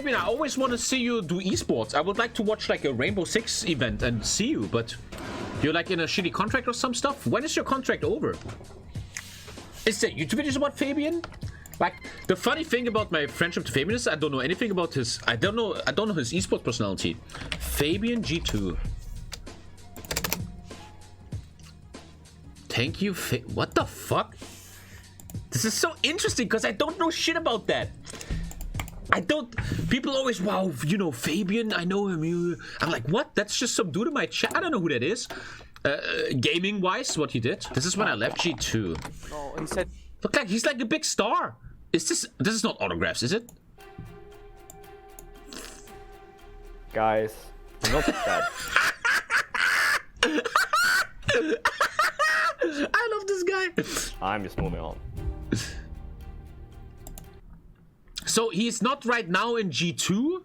Fabian, I always want to see you do esports. I would like to watch like a Rainbow Six event and see you, but you're like in a shitty contract or some stuff. When is your contract over? Is there YouTube videos about Fabian? Like, the funny thing about my friendship to Fabian is I don't know anything about his... I don't know his esports personality. Fabian G2. Thank you, what the fuck? This is so interesting because I don't know shit about that. I don't... People always, wow, you know, Fabian, I know him. I'm like, what? That's just some dude in my chat. I don't know who that is. Gaming-wise, what he did. This is when I left G2. Oh, instead... Look like he's like a big star. Is this is not autographs, is it? Guys, not that. I love this guy. I'm just moving on. So he's not right now in G2,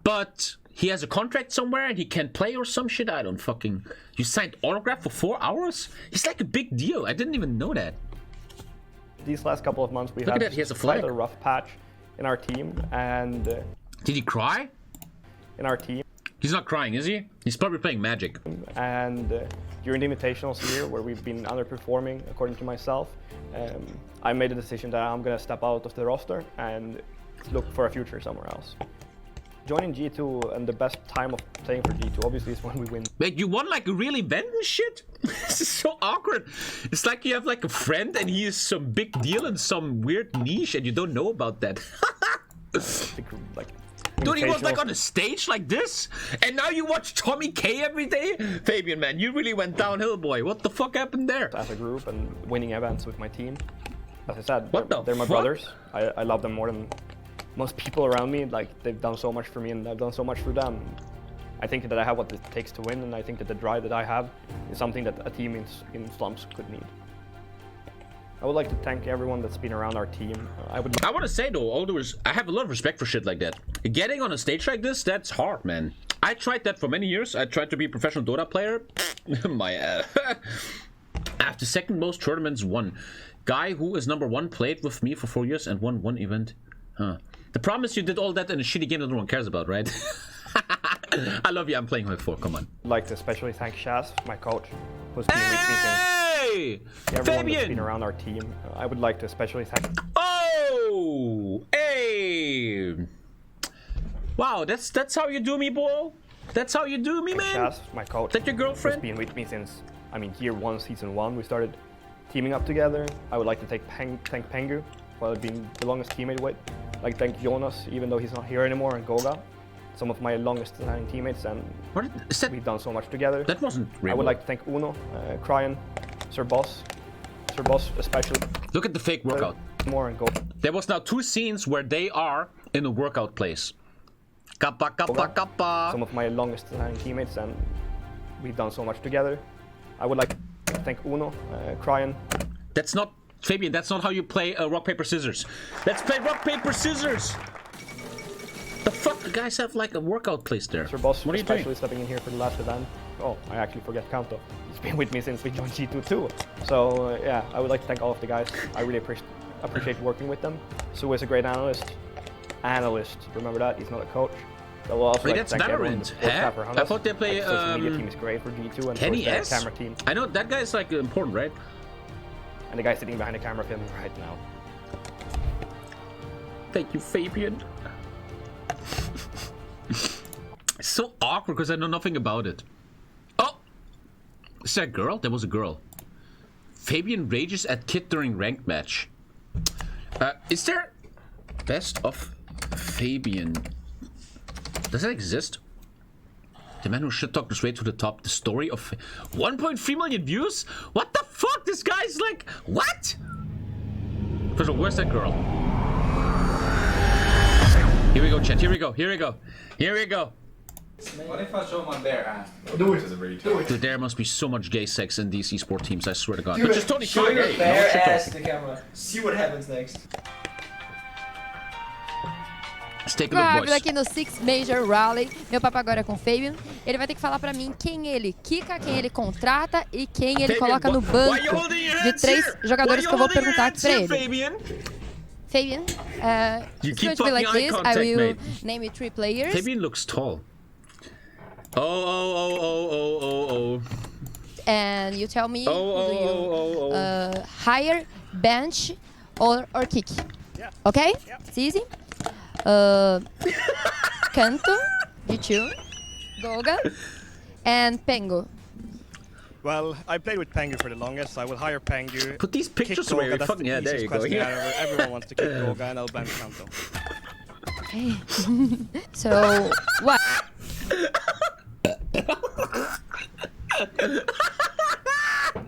but he has a contract somewhere and he can play or some shit. I don't fucking... You signed autograph for 4 hours? He's like a big deal. I didn't even know that. These last couple of months, we've Look had at that, he has a flag. quite a rough patch in our team, and... Did he cry? In our team. He's not crying, is he? He's probably playing Magic. And during the invitationals here, where we've been underperforming, according to myself, I made a decision that I'm going to step out of the roster and look for a future somewhere else. Joining G2 and the best time of playing for G2 obviously is when we win. Wait, you won like a real event and shit? This is so awkward. It's like you have like a friend and he is some big deal in some weird niche and you don't know about that. Like, dude, he was like on a stage like this, and now you watch TommyKay every day? Fabian, man, you really went downhill, boy. What the fuck happened there? As a group and winning events with my team. As I said, what they're my fuck? brothers. I love them more than most people around me. Like, they've done so much for me and I've done so much for them. I think that I have what it takes to win, and I think that the drive that I have is something that a team in slumps could need. I would like to thank everyone that's been around our team. I want to say though, I have a lot of respect for shit like that. Getting on a stage like this, that's hard, man. I tried that for many years. I tried to be a professional Dota player. After second most tournaments won. Guy who is #1 played with me for 4 years and won 1 event. Huh. The problem is you did all that in a shitty game that no one cares about, right? I love you. I'm playing with 4. Come on. I'd like to especially thank Shaz, my coach, who's been with me since everyone that's been around our team. I would like to especially thank... Oh! Hey! Wow, that's how you do me, boy? That's how you do me, man? Shaz, my coach. That your girlfriend? Who's been with me since, I mean, year 1, season 1. We started teaming up together. I would like to thank Pengu, who I've been the longest teammate with. I'd like to thank Jonas, even though he's not here anymore, and Goga. Some of my longest standing teammates, and we've done so much together. That wasn't real. I would like to thank Uno, Kryan, Sir Boss especially. Look at the fake workout. More and go. There was now 2 scenes where they are in a workout place. Kappa, kappa, kappa. Some of my longest standing teammates, and we've done so much together. I would like to thank Uno, Kryan. That's not, Fabian, that's not how you play rock, paper, scissors. Let's play rock, paper, scissors! The fuck? The guys have like a workout place there. Sir Boss, what are you especially doing? stepping in here for the last event. Oh, I actually forget Kanto. He's been with me since we joined G2 too. So yeah, I would like to thank all of the guys. I really appreciate working with them. Su is a great analyst. Remember that, he's not a coach. So we'll also Wait, like that's to thank everyone in Valorant, the support staff around us. I thought they play, like, the social media team is great for G2 and Kenny the S? camera team. I know, that guy is like important, right? And the guy sitting behind the camera filming right now. Thank you, Fabian. It's so awkward because I know nothing about it. Oh! Is that a girl? There was a girl. Fabian rages at kid during ranked match. Is there... Best of Fabian. Does that exist? The man who should talk this way to the top. The story of 1.3 million views? What the fuck? This guy's like... What? First of all, where's that girl? Here we go, chat. Here we go. Here we go. Here we go. What if I show my bare ass? Do it. Dude, there must be so much gay sex in these esport teams, I swear to God. Dude, But just Tony, show your gay. bare No shit ass to talking. the camera. See what happens next. Let's take a look, Rápido boys. aqui no Six Major Rally. Meu papo agora é com o Fabian. Ele vai ter que falar pra mim quem ele quica, quem ele contrata e quem ele Fabian, coloca no why banco you holding your de hands 3 here? jogadores Why que eu vou you holding perguntar your aqui pra hands ele. here, Fabian? Fabian, You it's keep going to be like fucking eye this. I contact, will mate. name you 3 players. Fabian looks tall. Oh. And you tell me, do you Oh. hire, bench, or kick? Yeah. Okay? Yeah. It's easy. Canto, G2, Goga, and Pengu. Well, I played with Pengu for the longest, so I will hire Pengu. Put these pictures kick away. Goga, that's Fucking, the yeah, there easiest you go. question Yeah. ever. Everyone wants to kick Goga, and I'll bench Kanto. Okay. So, what?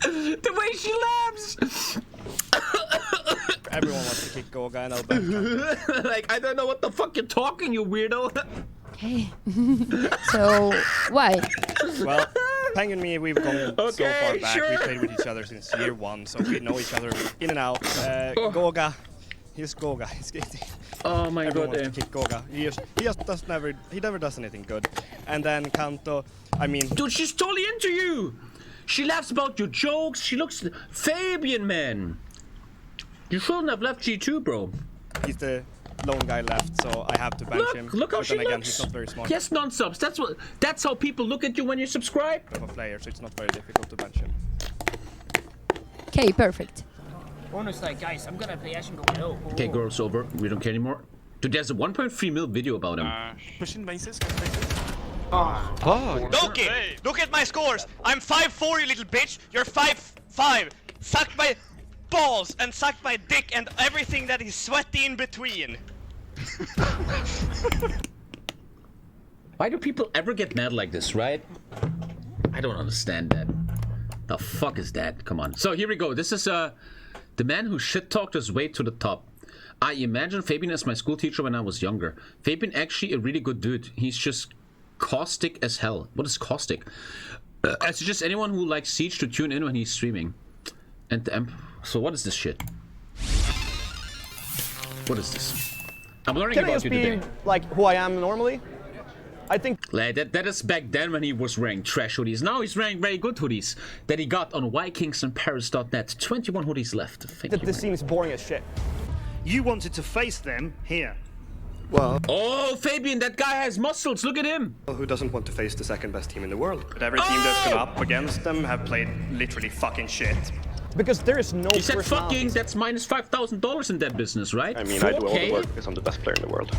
The way she laughs! Everyone wants to kick Goga, and I'll bench Kanto. Like, I don't know what the fuck you're talking, you weirdo. Okay. So, why? Well, Pengu and me, we've gone so Okay, far back. sure. We played with each other since year 1, so we know each other in and out. Goga, he's Goga. Oh my Everyone god. wants to kick Goga. He never does anything good. And then Kanto, I mean, Dude, she's totally into you. She laughs about your jokes. She looks Fabian, man. You shouldn't have left G2, bro. he's the lone guy left, so I have to bench him. Look how but she then again, looks. he's not very smart Yes, non-subs. That's how people look at you when you subscribe. of a player, so it's not very difficult to bench him. Okay, perfect. Bonus like, guys, I'm gonna play Ash and go low. Okay, girls, over. We don't care anymore. Dude, there's a 1.3 mil video about him. Okay, look at my scores. I'm 5'4", you little bitch. You're 5'5". Suck my balls and suck my dick and everything that is sweaty in between. Why do people ever get mad like this, right? I don't understand that. The fuck is that? Come on. So here we go. This is the man who shit-talked his way to the top. I imagine Fabian as my school teacher when I was younger. Fabian actually a really good dude. He's just caustic as hell. What is caustic? I suggest anyone who likes Siege to tune in when he's streaming. And so what is this shit? What is this? I'm learning Can I about just you be today. like who I am normally? I think Like, that is back then when he was wearing trash hoodies. Now he's wearing very good hoodies that he got on vikingsandparis.net. 21 hoodies left. Thank that you. this scene is boring as shit. You wanted to face them here. Well, Oh, Fabian, that guy has muscles. Look at him. who doesn't want to face the second best team in the world? But every team that's come up against them have played literally fucking shit. Because there is no He said personality. fucking, that's minus $5,000 in that business, right? I mean, I do all the 4K? work because I'm the best player in the world.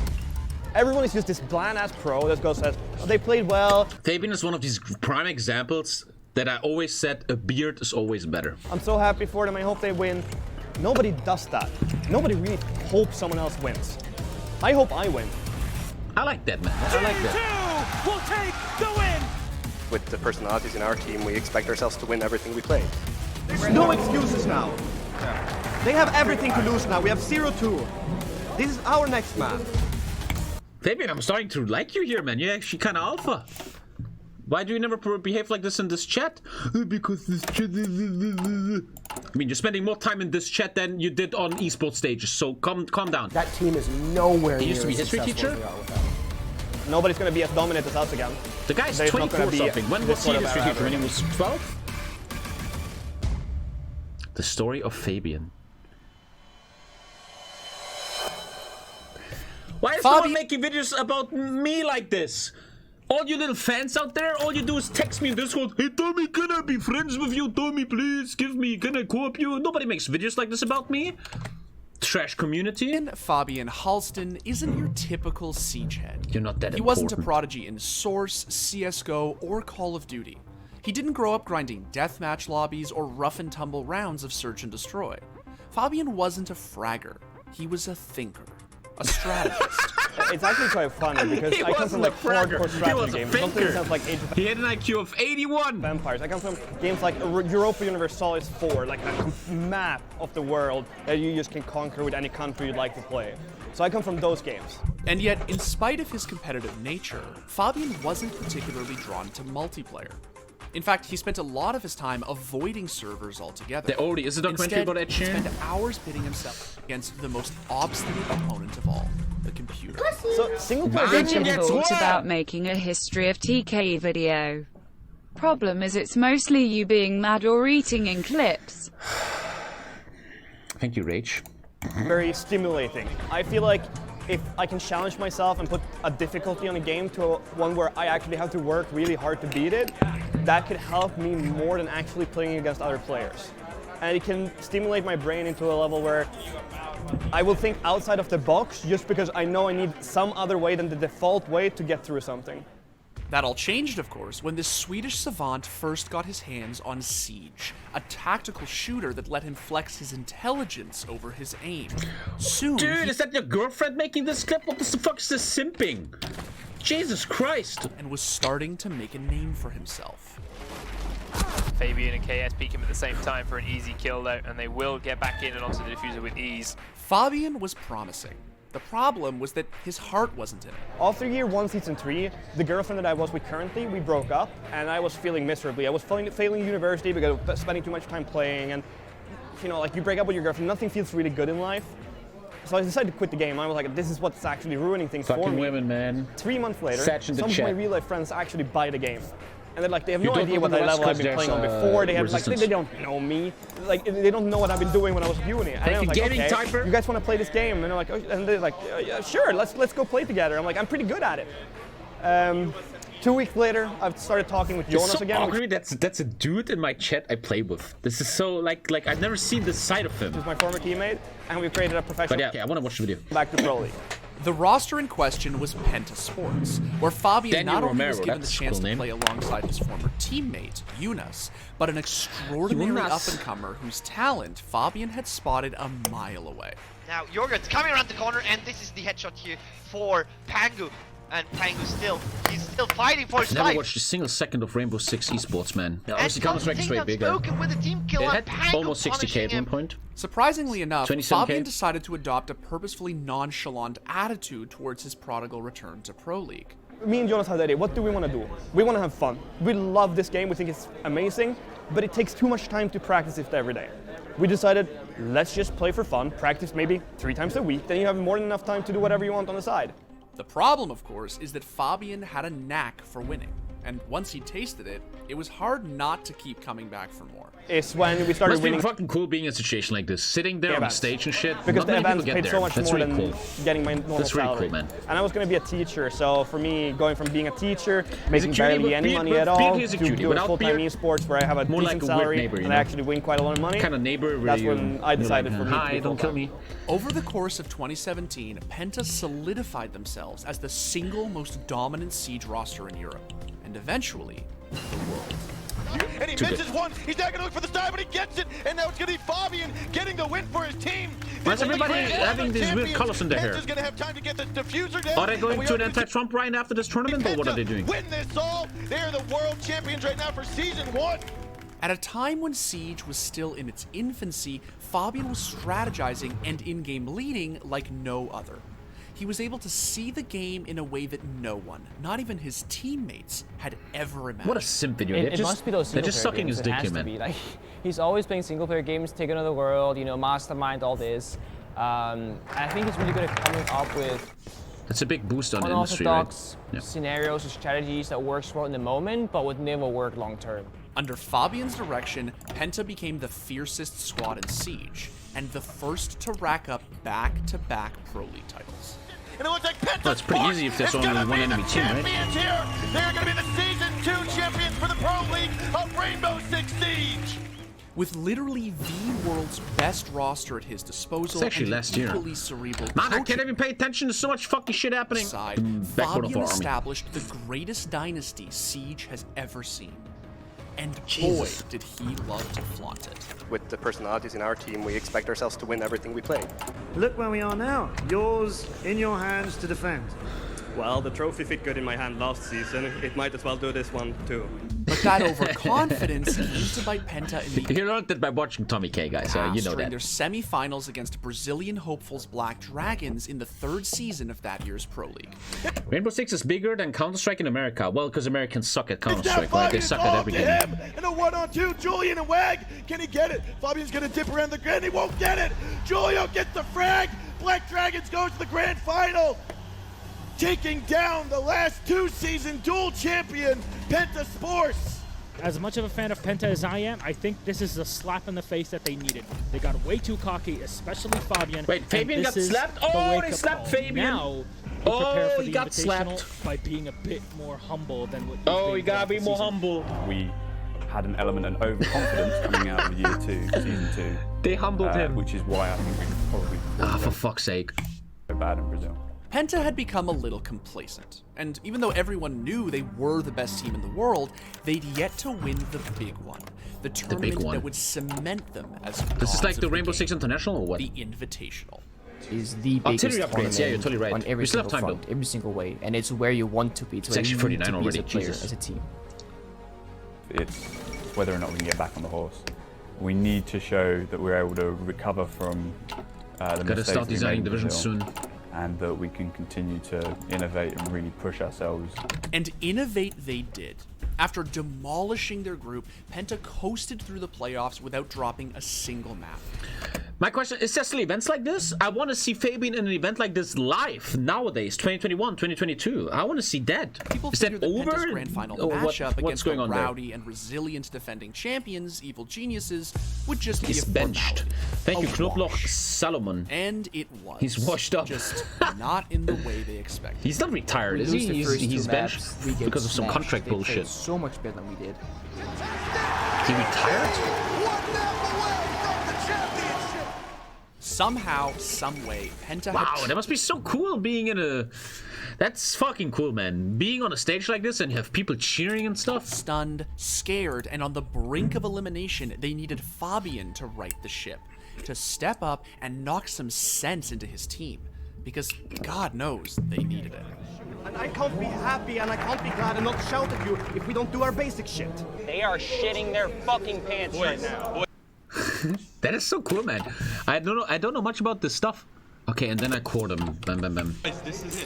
Everyone is just this bland-ass pro that goes says, oh, they played well. Fabian is one of these prime examples that I always said a beard is always better. I'm so happy for them. I hope they win. Nobody does that. Nobody really hopes someone else wins. I hope I win. I like that, man. I like that. Two will take the win. With the personalities in our team, we expect ourselves to win everything we play. There's no excuses now. They have everything to lose now. We have 0-2. This is our next man. Fabian, I'm starting to like you here, man. You're actually kind of alpha. Why do you never behave like this in this chat? Because this chat... I mean, you're spending more time in this chat than you did on esports stages, so calm down. That team is nowhere He near used to be as history successful teacher? as we are without. Nobody's gonna be as dominant as us again. The guy's There's not 24 gonna be something. When this was he sort of history teacher? When he era. was 12? The story of Fabian. Why is no one making videos about me like this? All you little fans out there, all you do is text me in Discord. Hey Tommy, can I be friends with you? Tommy, please give me, can I co-op you? Nobody makes videos like this about me. Trash community. Fabian Halston isn't your typical siege head. You're not that He important. wasn't a prodigy in Source, CSGO, or Call of Duty. He didn't grow up grinding deathmatch lobbies or rough and tumble rounds of Search and Destroy. Fabian wasn't a fragger. He was a thinker. A strategist. It's actually quite funny because He I come from wasn't a like fragger. hardcore He strategy was a games. Something thinker. that sounds like Age of He had an IQ of 81. Vampires. I come from games like Europa Universalis 4, like a map of the world that you just can conquer with any country you'd like to play. So I come from those games. And yet, in spite of his competitive nature, Fabian wasn't particularly drawn to multiplayer. In fact, he spent a lot of his time avoiding servers altogether. There already is a documentary Instead, about Ed he Sheeran. spent hours pitting himself against the most obstinate opponent of all, the computer. So single player Imagine games can be that's cool. what- about making a history of TK video. Problem is it's mostly you being mad or eating in clips. Thank you, Rach. very stimulating. I feel like if I can challenge myself and put a difficulty on a game to one where I actually have to work really hard to beat it, that could help me more than actually playing against other players. And it can stimulate my brain into a level where I will think outside of the box just because I know I need some other way than the default way to get through something. That all changed, of course, when this Swedish savant first got his hands on Siege, a tactical shooter that let him flex his intelligence over his aim. Soon, Dude, is that your girlfriend making this clip? What the fuck is this simping? Jesus Christ! And was starting to make a name for himself. Fabian and KS peek him at the same time for an easy kill though, and they will get back in and onto the diffuser with ease. Fabian was promising. The problem was that his heart wasn't in it. After year 1, season 3, the girlfriend that I was with currently, we broke up, and I was feeling miserably. I was failing university because of spending too much time playing, and you know, like you break up with your girlfriend, nothing feels really good in life. So I decided to quit the game. I was like, this is what's actually ruining things for me. Fucking women, man. 3 months later, Satch in the some of chat. my real life friends actually buy the game. And they're like, they have You no don't idea go what to the level West I've been Coast, playing on there's, before. They have like, resistance. they don't know me. Like, they don't know what I've been doing when I was at uni. And I was like, gaming okay, typer. you guys want to play this game? And they're like, oh, and they're like, yeah, sure, let's go play together. I'm like, I'm pretty good at it. 2 weeks later, I've started talking with Jonas It's so again. awkward. That's a dude in my chat I play with. This is so like I've never seen this side of him. He's my former teammate, and we created a professional. But yeah, okay, I want to watch the video. Back to Pro League. The roster in question was Penta Sports, where Fabian Daniel not only Romero, was given the that's a chance cool to name. play alongside his former teammate, Jonas, but an extraordinary Jonas. up-and-comer whose talent Fabian had spotted a mile away. Now Jorgen's coming around the corner, and this is the headshot here for Pangu. And Pangu he's still fighting for his I've never life. watched a single second of Rainbow Six esports, man. Yeah, And obviously Counter-Strike is way something bigger. unspoken with the team kill It and had Pangu almost 60k at punishing one him. point. Surprisingly enough, 27K. Fabian decided to adopt a purposefully nonchalant attitude towards his prodigal return to Pro League. Me and Jonas had the idea, what do we want to do? We want to have fun. We love this game, we think it's amazing, but it takes too much time to practice it every day. We decided, let's just play for fun, practice maybe 3 times a week, then you have more than enough time to do whatever you want on the side. The problem, of course, is that Fabian had a knack for winning, and once he tasted it, it was hard not to keep coming back for more. It's when we started Must be winning fucking cool being in a situation like this, sitting there on the events. stage and shit. Because Not the many people events get paid there. so much That's more really than cool. getting my normal That's really salary. cool, man. And I was going to be a teacher, so for me, going from being a teacher, making cutie, barely but any beard- money but at all, beard is a to cutie. do a Without full-time beard, esports where I have a more decent like a weird salary neighbor, you and know? I actually win quite a lot of money. Kind of neighbor. That's Really, when I decided like, for me to hi, be don't kill full-time. me. Over the course of 2017, Penta solidified themselves as the single most dominant Siege roster in Europe, and eventually, the world. And he misses one. He's not going to look for the side, but he gets it. And now it's going to be Fabian getting the win for his team. Why is everybody having these weird colors in their hair? Penta's going to have time to get the diffuser down. Are they going to an anti-Trump ride after this tournament, or what are they doing? Win this all. They are the world champions right now for season 1. At a time when Siege was still in its infancy, Fabian was strategizing and in-game leading like no other. He was able to see the game in a way that no one, not even his teammates, had ever imagined. What a simp video. It must be those They're single just player sucking games. his It dick has here, to man. be. Like, he's always playing single player games, taking over the world, you know, mastermind all this. I think he's really good at coming up with That's a big boost on the industry, right? unorthodox scenarios and strategies that works well in the moment, but would never work long term. Under Fabian's direction, Penta became the fiercest squad in Siege, and the first to rack up back-to-back Pro League titles. And it looks like Penta's Well, it's pretty easy if there's only one enemy team, right? champions here. They're going to be the season 2 champions for the Pro League of Rainbow Six Siege. With literally the world's best roster at his disposal, It's actually and last an year. equally cerebral Man, I coaching can't even pay attention. There's so much fucking shit happening. side, Backward of Fabian our army. established the greatest dynasty Siege has ever seen. And Jesus. boy, did he love to flaunt it. With the personalities in our team, we expect ourselves to win everything we play. Look where we are now. Yours in your hands to defend. Well, the trophy fit good in my hand last season. It might as well do this one too. But that overconfidence came to bite Penta in the You learned that by watching TommyKay, guys. So you know during that. their semifinals against Brazilian hopefuls Black Dragons in the 3rd season of that year's Pro League. Rainbow Six is bigger than Counter-Strike in America. Well, because Americans suck at It's now Counter-Strike, right? They Fabian's suck at ball every to game. him. And a 1-on-2, Julian and Wag. Can he get it? Fabian's going to dip around the grid. He won't get it. Julio gets the frag. Black Dragons goes to the grand final. Taking down the last 2-season dual champion, Penta Sports. as much of a fan of Penta as I am, I think this is the slap in the face that they needed. They got way too cocky, especially Fabian. Wait, Fabian got slapped? Oh, they slapped Fabian. Now, prepare for the got Invitational slapped by being a bit more humble than what you gotta be more humble. We had an element of overconfidence coming out of year 2, season 2. They humbled him. Which is why I think we probably for fuck's sake. So bad in Brazil. Penta had become a little complacent, and even though everyone knew they were the best team in the world, they'd yet to win the big one. The tournament that would cement them as This is like the Rainbow game. Six International or what? The Invitational. Is the biggest tournament yeah, you're totally right. on every single front, every single way, and it's where you want to be. It's actually 39 already, as a player, Jesus. as a team. It's whether or not we can get back on the horse. We need to show that we're able to recover from the Gotta mistakes start we designing made in divisions Brazil, soon. and that we can continue to innovate and really push ourselves. And innovate they did. After demolishing their group, Penta coasted through the playoffs without dropping a single map. My question is, there still events like this? I want to see Fabian in an event like this live nowadays, 2021, 2022. I want to see that. People is that figure that over? Penta's grand final Or matchup what's against going the on there? rowdy and resilient defending champions, Evil Geniuses, would just He's be a benched. formality. Thank you, A Knobloch wash. Salomon. And it was. He's washed up. Just not in the way they expected. He's not retired, is he? He's benched because of some contract bullshit. So much better than we did. He retired? Somehow, someway, Penta Wow, had that must be so cool being in a... That's fucking cool, man. Being on a stage like this and have people cheering and stuff. stunned, scared, and on the brink of elimination, they needed Fabian to right the ship, to step up and knock some sense into his team. Because God knows they needed it. And I can't be happy and I can't be glad and not shout at you if we don't do our basic shit. They are shitting their fucking pants right now. That is so cool, man. I don't know much about this stuff. Okay, and then I caught him. Bam, bam, bam.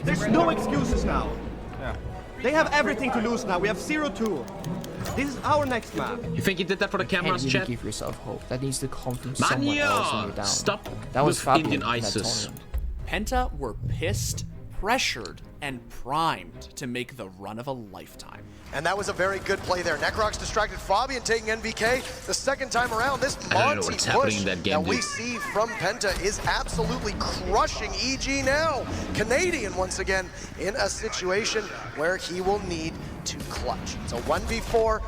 There's no excuses now. They have everything to lose now. We have 0-2. This is our next map. You think he did that for the cameras, Can't chat? really give yourself hope. That needs to come from someone else when you're down. Stop That was with Fabian Indian in that ISIS. tournament. Penta were pissed, pressured, and primed to make the run of a lifetime. And that was a very good play there. Necrox distracted Fabian, taking NVK. The second time around, this I don't know Monty what's happening push in that game, we dude. see from Penta is absolutely crushing EG now. Canadian, once again, in a situation where he will need to clutch. It's a 1v4,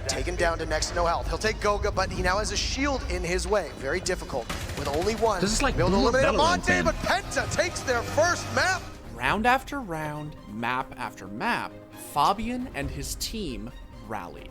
taken down to next to no health. He'll take Goga, but he now has a shield in his way. Very difficult with only one. This is like be able to Blue eliminate Valorant, Monte, man. but Penta takes their first map. Round after round, map after map, Fabian and his team rallied.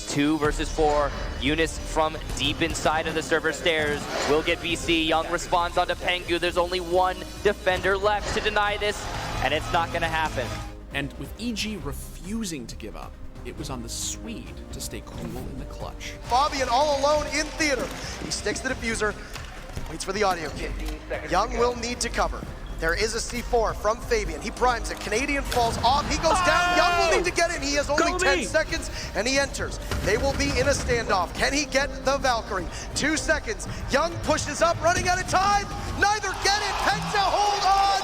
2 versus 4. Eunice from deep inside of the server stairs will get BC. Young responds onto Pengu. There's only one defender left to deny this, and it's not going to happen. And with EG refusing to give up, it was on the Swede to stay cool in the clutch. Fabian all alone in theater. He sticks the diffuser, waits for the audio kit. Young will need to cover. There is a C4 from Fabian. He primes it. Canadian falls off. He goes down. Young will need to get in. He has only 10 seconds, and he enters. They will be in a standoff. Can he get the Valkyrie? 2 seconds. Young pushes up, running out of time. Neither get it. Penta, hold on.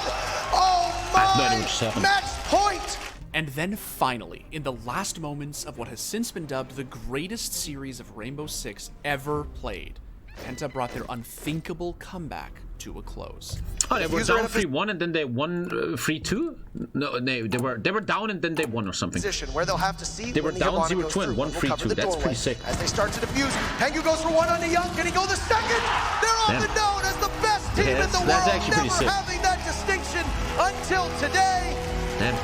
Oh my! Match point. And then finally, in the last moments of what has since been dubbed the greatest series of Rainbow Six ever played, Penta brought their unthinkable comeback to a close. Oh, they were down 3-1 and then they won 3-2? No, they were down and then they won or something. Position where they'll have to see. They were down 0-2 and 1-3-2. That's pretty sick. As they start to defuse, Pengu goes for one on the Young. Can he go the second? They're often known as the best team in the world. That's actually pretty sick. Never having that distinction until today.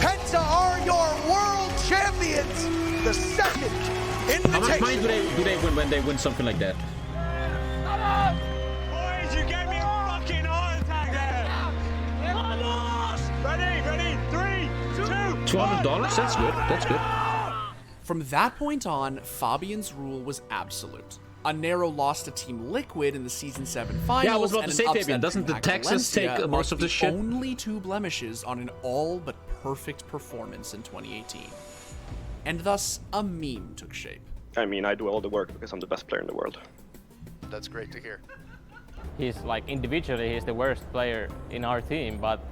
Penta are your world champions. The second invitation. How much money do they win when they win something like that? Boys, you gave me a fucking heart attack there. Almost. Ready, 3, 2, $200? That's good. That's good. From that point on, Fabian's rule was absolute. A narrow loss to Team Liquid in the Season 7 finals. Yeah, I was about and to say, an upset Fabian, doesn't the from Texans take Valencia most of the shit? Only 2 blemishes on an all but perfect performance in 2018. And thus, a meme took shape. I mean, I do all the work because I'm the best player in the world. That's great to hear. He's like individually, he's the worst player in our team, but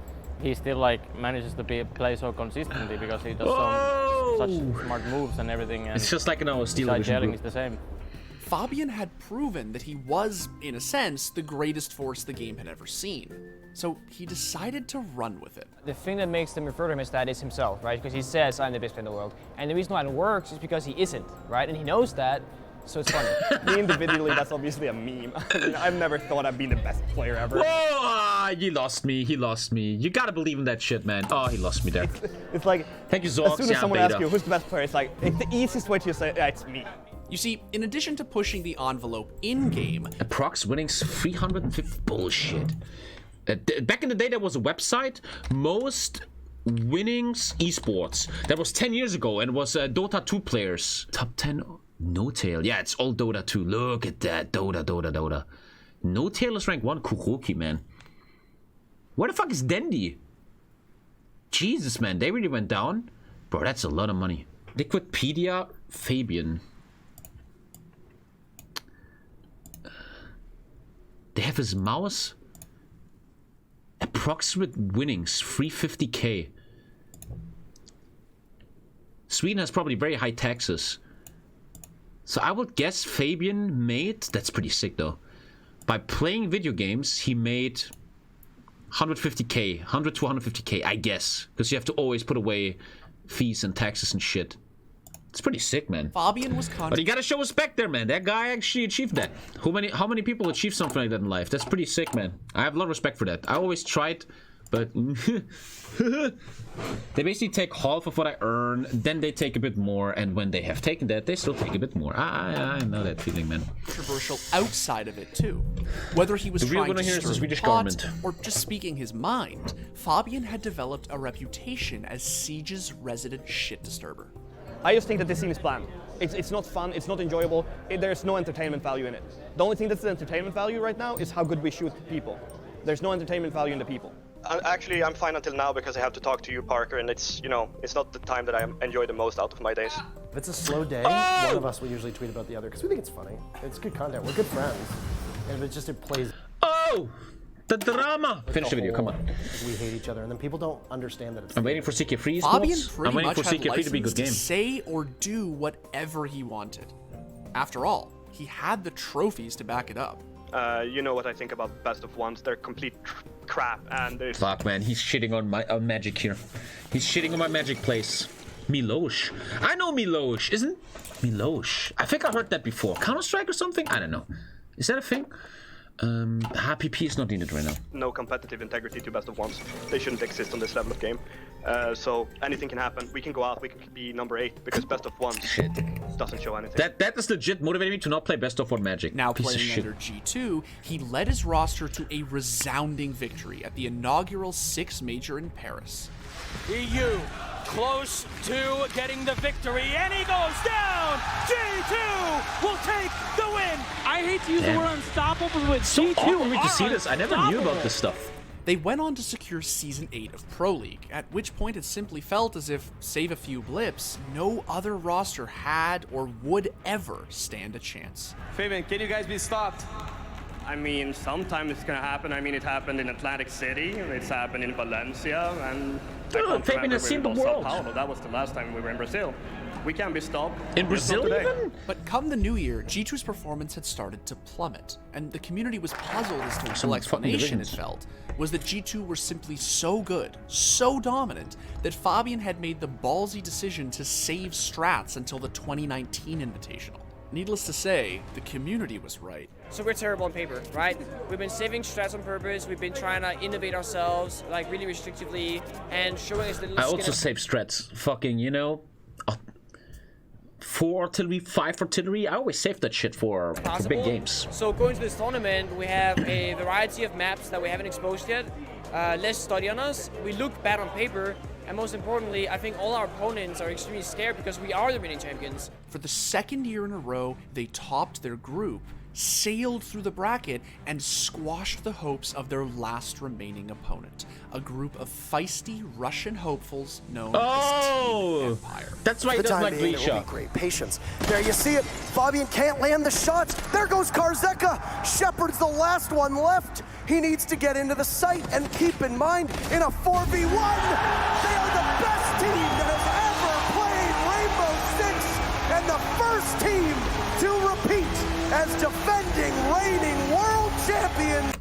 he still like manages to play so consistently because he does such smart moves and everything. And it's just like an Steel Division is the same. Fabian had proven that he was, in a sense, the greatest force the game had ever seen. So he decided to run with it. The thing that makes them refer to him as that is himself, right? Because he says, I'm the best player in the world. And the reason why it works is because he isn't, right? And he knows that, so it's funny. Me individually, that's obviously a meme. I mean, I've never thought I'd be the best player ever. Whoa! He lost me. He lost me. You gotta believe in that shit, man. Oh, he lost me there. It's like, thank you, Zorks. As soon as someone asks you who's the best player, it's like, it's the easiest way to say, yeah, it's me. You see, in addition to pushing the envelope in-game... Approx winnings 350... Bullshit. Back in the day, there was a website, Most Winnings Esports. That was 10 years ago, and it was Dota 2 players. Top 10... No Tail. Yeah, it's all Dota 2. Look at that. Dota. No Tail is rank 1 Kuroki, man. Where the fuck is Dendi? Jesus, man. They really went down. Bro, that's a lot of money. Liquidpedia, Fabian. They have his mouse. Approximate winnings, 350k. Sweden has probably very high taxes. So I would guess Fabian made, that's pretty sick though. By playing video games, he made 150k, 100 to 150k, I guess. Because you have to always put away fees and taxes and shit. It's pretty sick, man. Fabian was But you gotta show respect there, man. That guy actually achieved that. How many people achieve something like that in life? That's pretty sick, man. I have a lot of respect for that. I always tried, but they basically take half of what I earn, then they take a bit more, and when they have taken that, they still take a bit more. I know that feeling, man. Controversial outside of it too. Whether he was trying to stir the pot or just speaking his mind, Fabian had developed a reputation as Siege's resident shit disturber. I just think that this seems bland. It's not fun, it's not enjoyable, there's no entertainment value in it. The only thing that's the entertainment value right now is how good we shoot people. There's no entertainment value in the people. Actually, I'm fine until now because I have to talk to you, Parker, and it's, you know, it's not the time that I enjoy the most out of my days. If it's a slow day, one of us will usually tweet about the other because we think it's funny. It's good content. We're good friends. And it plays... Oh! The drama! Finish the video, come on. We hate each other, and then people don't understand that it's... I'm waiting for CK3 Fabian pretty I'm waiting much for had CK3 to be a good game. to say or do whatever he wanted. After all, he had the trophies to back it up. You know what I think about best of ones. They're complete crap, and there's... Fuck, man, he's shitting on my magic here. He's shitting on my magic place. Milosh. I know Milosh, isn't... Milosh. I think I heard that before. Counter-Strike or something? I don't know. Is that a thing? PP is not needed right now. No competitive integrity to best of ones. They shouldn't exist on this level of game. So anything can happen. We can go out, we can be number 8 because best of ones doesn't show anything. That is legit motivating me to not play best of 1 Magic. Now playing under G2, he led his roster to a resounding victory at the inaugural 6 Major in Paris. EU close to getting the victory, and he goes down. G2 will take the win. I hate to use the word unstoppable, but so G2 awkward to see this. I never knew about this stuff. They went on to secure Season 8 of Pro League, at which point it simply felt as if, save a few blips, no other roster had or would ever stand a chance. Fabian, can you guys be stopped? I mean, sometimes it's gonna happen. I mean, it happened in Atlantic City, it's happened in Valencia, and Fabian has seen the world. Sao Paulo. That was the last time we were in Brazil. We can't be stopped. In Brazil even? But come the new year, G2's performance had started to plummet, and the community was puzzled as to what the explanation it felt was that G2 were simply so good, so dominant, that Fabian had made the ballsy decision to save strats until the 2019 Invitational. Needless to say, the community was right. So we're terrible on paper, right? We've been saving strats on purpose, we've been trying to innovate ourselves, like really restrictively, and showing us little I also save strats. Fucking, you know, 4 artillery, 5 artillery. I always save that shit for big games. So going to this tournament, we have a variety of maps that we haven't exposed yet, less study on us. We look bad on paper, and most importantly, I think all our opponents are extremely scared because we are the reigning champions. For the second year in a row, they topped their group, sailed through the bracket and squashed the hopes of their last remaining opponent, a group of feisty Russian hopefuls known as Team Empire. That's why he doesn't like Grisha. Great patience. There you see it. Fabian can't land the shots. There goes Karzeka. Shepard's the last one left. He needs to get into the site, and keep in mind, in a 4v1, they are the best team that has ever played Rainbow Six, and the first team to repeat as defending reigning world champions.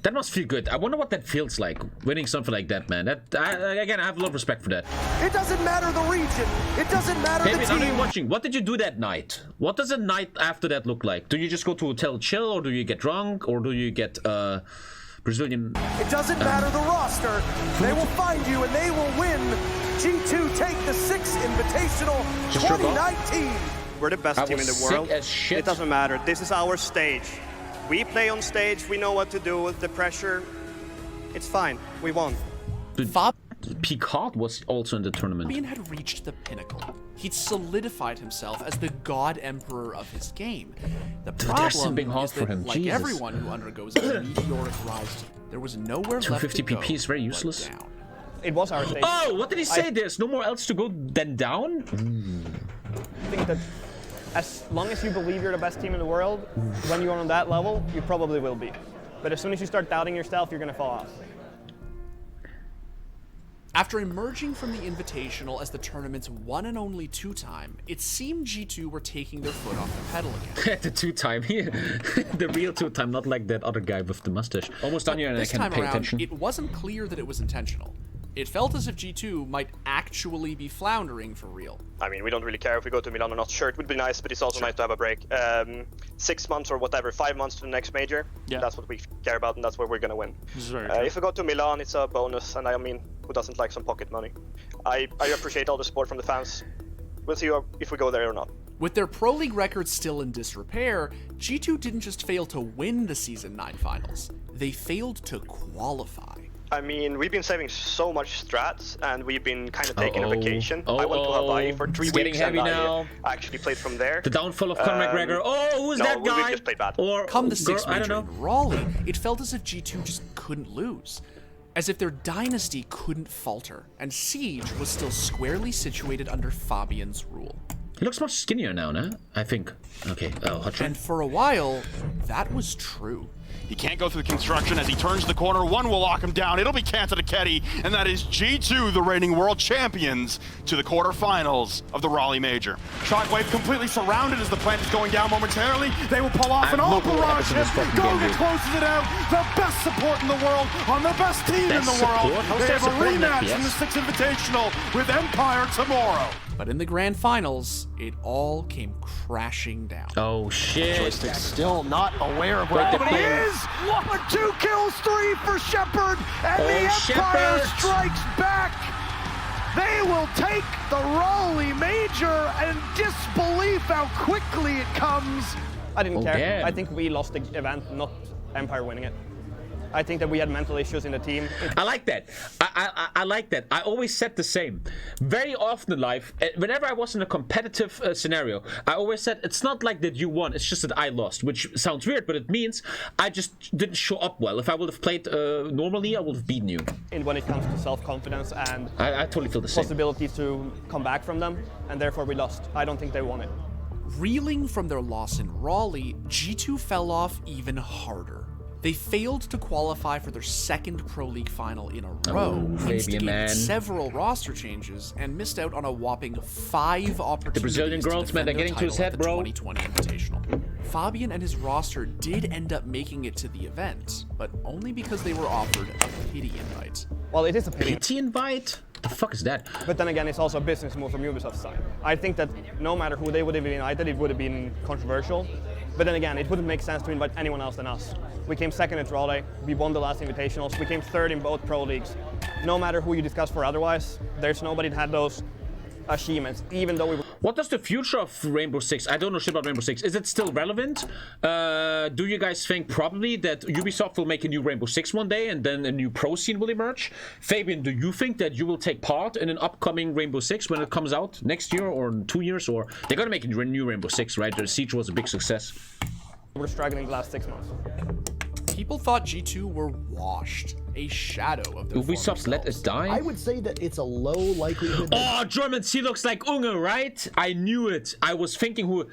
That must feel good. I wonder what that feels like, winning something like that, man. Again, I have a lot of respect for that. It doesn't matter the region. It doesn't matter Fabian, the team. I know you're watching. What did you do that night? What does a night after that look like? Do you just go to a hotel chill, or do you get drunk, or do you get Brazilian? It doesn't matter the roster. They will find you and they will win. G2 take the 6 Invitational 2019. We're the best team in the world. It doesn't matter. This is our stage. We play on stage. We know what to do with the pressure. It's fine. We won. Picard was also in the tournament. Fabian had reached the pinnacle. He'd solidified himself as the god emperor of his game. The problem is that, like everyone who undergoes a meteoric rise, there was nowhere left to 250 go PP is very useless. It was our stage. Oh, what did he say? There's no more else to go than down? I think that as long as you believe you're the best team in the world, when you're on that level, you probably will be. But as soon as you start doubting yourself, you're going to fall off. After emerging from the Invitational as the tournament's one and only two-time, it seemed G2 were taking their foot off the pedal again. The two-time, the real two-time, not like that other guy with the mustache. Almost done here and I can't pay attention. It wasn't clear that it was intentional. It felt as if G2 might actually be floundering for real. I mean, we don't really care if we go to Milan or not. Sure, it would be nice, but it's also nice to have a break. 6 months or whatever, 5 months to the next major. Yeah. That's what we care about, and that's where we're gonna win. If we go to Milan, it's a bonus, and I mean, who doesn't like some pocket money? I appreciate all the support from the fans. We'll see if we go there or not. With their Pro League records still in disrepair, G2 didn't just fail to win the Season 9 finals, they failed to qualify. I mean, we've been saving so much strats, and we've been kind of taking a vacation. I went to Hawaii for 3 weeks, and I actually played from there. The downfall of Conor McGregor. Oh, who's that guy? We just played bad. Or come the 6th major in Raleigh, it felt as if G2 just couldn't lose. As if their dynasty couldn't falter, and Siege was still squarely situated under Fabian's rule. He looks much skinnier now, no? I think. Okay, hot shot. And for a while, that was true. He can't go through the construction as he turns the corner. One will lock him down. It'll be Kanta Ketty, and that is G2, the reigning world champions, to the quarterfinals of the Raleigh Major. Shockwave completely surrounded as the plant is going down momentarily. They will pull off an all barrage hit. Gogan closes it out. The best support in the world on the best team in the world. They have a rematch in the 6th Invitational with Empire tomorrow. But in the grand finals, it all came crashing down. Oh shit. Joystick still not aware of where he is. What? 2 kills, 3 for Shepard, and the Empire strikes back. They will take the Raleigh Major, and disbelief how quickly it comes. I didn't care. Damn. I think we lost the event, not Empire winning it. I think that we had mental issues in the team. I like that. I like that. I always said the same. Very often in life, whenever I was in a competitive scenario, I always said, it's not like that you won, it's just that I lost, which sounds weird, but it means I just didn't show up well. If I would have played normally, I would have beaten you. And when it comes to self-confidence and I totally feel the same. Possibility to come back from them, and therefore we lost. I don't think they won it. Reeling from their loss in Raleigh, G2 fell off even harder. They failed to qualify for their 2nd Pro League final in a row, instigated several roster changes, and missed out on a whopping 5 opportunities the Brazilian girls, man, they're getting to his head, bro. 2020 Invitational. Fabian and his roster did end up making it to the event, but only because they were offered a pity invite. Well, it is a pity invite? The fuck is that? But then again, it's also a business move from Ubisoft's side. I think that no matter who they would have invited, it would have been controversial. But then again, it wouldn't make sense to invite anyone else than us. We came 2nd at Raleigh, we won the last Invitationals, we came 3rd in both Pro Leagues. No matter who you discuss for otherwise, there's nobody that had those achievements, even though we were... What does the future of Rainbow Six? I don't know shit about Rainbow Six. Is it still relevant? Do you guys think probably that Ubisoft will make a new Rainbow Six one day and then a new pro scene will emerge? Fabian, do you think that you will take part in an upcoming Rainbow Six when it comes out next year or in 2 years? Or they're gonna make a new Rainbow Six, right? The Siege was a big success. We're struggling the last 6 months. People thought G2 were washed, a shadow of their Ubisoft let it die? I would say that it's a low likelihood. Oh, Germans, he looks like Unge, right? I knew it. I was thinking who...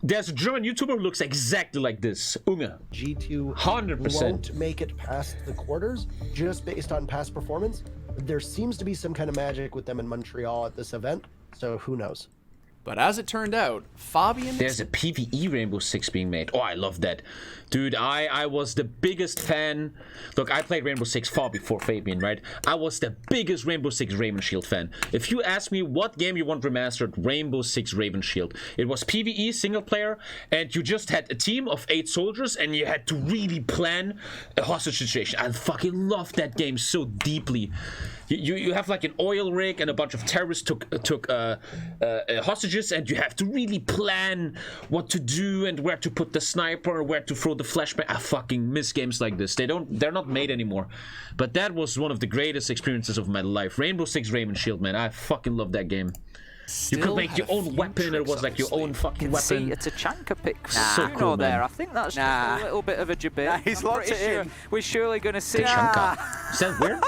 There's a German YouTuber who looks exactly like this. Unge. G2 100%. won't make it past the quarters just based on past performance. There seems to be some kind of magic with them in Montreal at this event, so who knows? But as it turned out, Fabian... There's a PvE Rainbow Six being made. Oh, I love that. Dude, I was the biggest fan. Look, I played Rainbow Six far before Fabian, right? I was the biggest Rainbow Six Raven Shield fan. If you ask me what game you want remastered, Rainbow Six Raven Shield. It was PvE, single player, and you just had a team of 8 soldiers, and you had to really plan a hostage situation. I fucking loved that game so deeply. You have like an oil rig and a bunch of terrorists took hostages, and you have to really plan what to do and where to put the sniper or where to throw the flashbang. I fucking miss games like this. They're not made anymore. But that was one of the greatest experiences of my life. Rainbow Six Raven Shield, man. I fucking love that game. You could make your own weapon. It was like your own fucking weapon. See, it's a Chanka pick. So cool, man. There. I think that's just a little bit of a jabit. Nah, he's locked it in. We're surely going to see. Tachanka. Is that weird?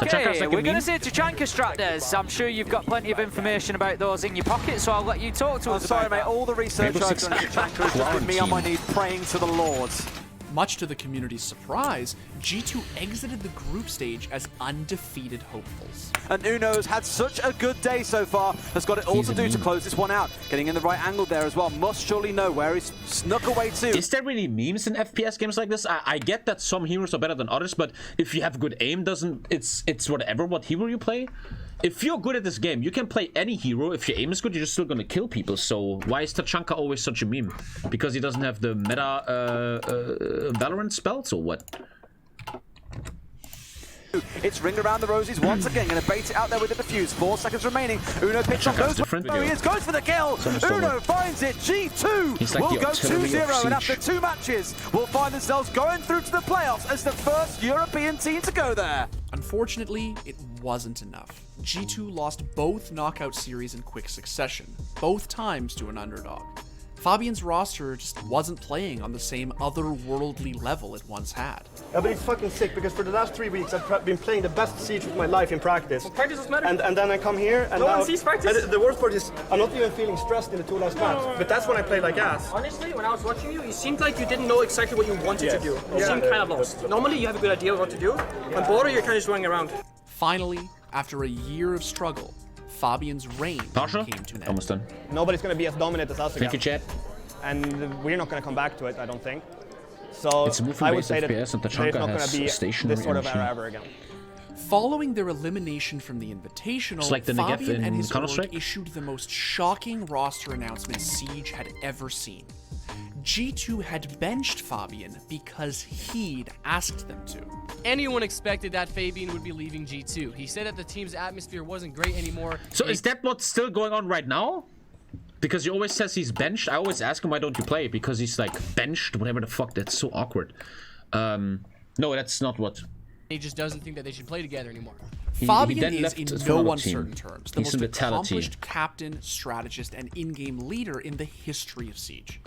Okay, we're going to see Tachanka Stractors. I'm sure you've got plenty of information about those in your pocket, so I'll let you talk to us about sorry, mate. All the research I've done on Tachanka is just with me on my knees praying to the lords. Much to the community's surprise, G2 exited the group stage as undefeated hopefuls. And Uno's had such a good day so far, has got it all to do to close this one out. Getting in the right angle there as well, must surely know where he's snuck away to. Is there really memes in FPS games like this? I get that some heroes are better than others, but if you have good aim, it's whatever what hero you play. If you're good at this game, you can play any hero. If your aim is good, you're just still gonna kill people. So why is Tachanka always such a meme? Because he doesn't have the meta Valorant spells or what? It's ring around the roses once again, gonna bait it out there with the defuse. 4 seconds remaining. Uno picks up those. Oh, he is, goes for the kill. Uno finds it. G2 will go 2-0, and after 2 matches, will find themselves going through to the playoffs as the first European team to go there. Unfortunately, it wasn't enough. G2 lost both knockout series in quick succession, both times to an underdog. Fabian's roster just wasn't playing on the same otherworldly level it once had. Yeah, but it's fucking sick because for the last 3 weeks I've been playing the best Siege of my life in practice. Well, practice doesn't matter. And then I come here and no now, one sees practice. And the worst part is I'm not even feeling stressed in the 2 last matches. But that's when I play like ass. Honestly, when I was watching you, it seemed like you didn't know exactly what you wanted to do. You seemed kind of lost. Normally you have a good idea of what to do. On border you're kind of just running around. Finally, after a year of struggle, Fabian's reign came to an end. Almost done. Nobody's going to be as dominant as us again. Thank you, chat. And we're not going to come back to it, I don't think. So it's a I would say that FPS, and there's not going to be this sort of engine. era ever again. Following their elimination from the Invitational, like the Fabian and his org Counter-Strike? issued the most shocking roster announcement Siege had ever seen. G2 had benched Fabian because he'd asked them to. Anyone expected that Fabian would be leaving G2. He said that the team's atmosphere wasn't great anymore. So is that what's still going on right now? Because he always says he's benched. I always ask him, why don't you play? Because he's like benched, whatever the fuck. That's so awkward. No, that's not what. He just doesn't think that they should play together anymore. Fabian is, in no uncertain terms, the He's most accomplished captain, strategist, and in-game leader in the history of Siege.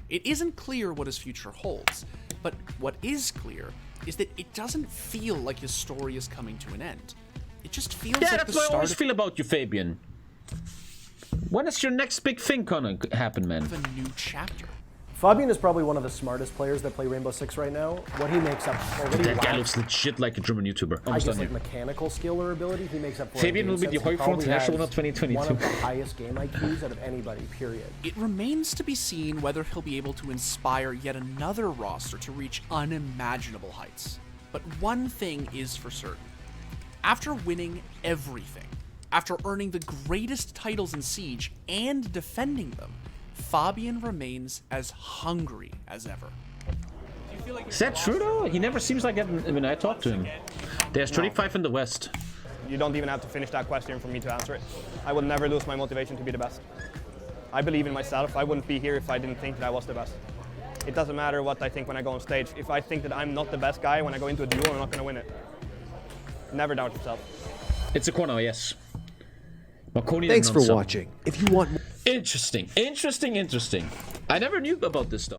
It isn't clear what his future holds, but what is clear is that it doesn't feel like his story is coming to an end. It just feels like that's what I always feel about you, Fabian. When is your next big thing gonna happen, man? A new chapter. Fabian is probably one of the smartest players that play Rainbow Six right now. What he makes up for that guy looks legit like a German YouTuber. I guess like mechanical skill or ability, he makes up for Fabian will be the Hoi for International 2022. One of the highest game IQs out of anybody, period. It remains to be seen whether he'll be able to inspire yet another roster to reach unimaginable heights. But one thing is for certain. After winning everything, after earning the greatest titles in Siege and defending them, Fabian remains as hungry as ever. Is that true though? He never seems like that when I talk to him. There's 35 in the West. You don't even have to finish that question for me to answer it. I will never lose my motivation to be the best. I believe in myself. I wouldn't be here if I didn't think that I was the best. It doesn't matter what I think when I go on stage. If I think that I'm not the best guy when I go into a duel, I'm not going to win it. Never doubt yourself. It's a corner, yes. Thanks for watching. If you want more... Interesting. I never knew about this stuff.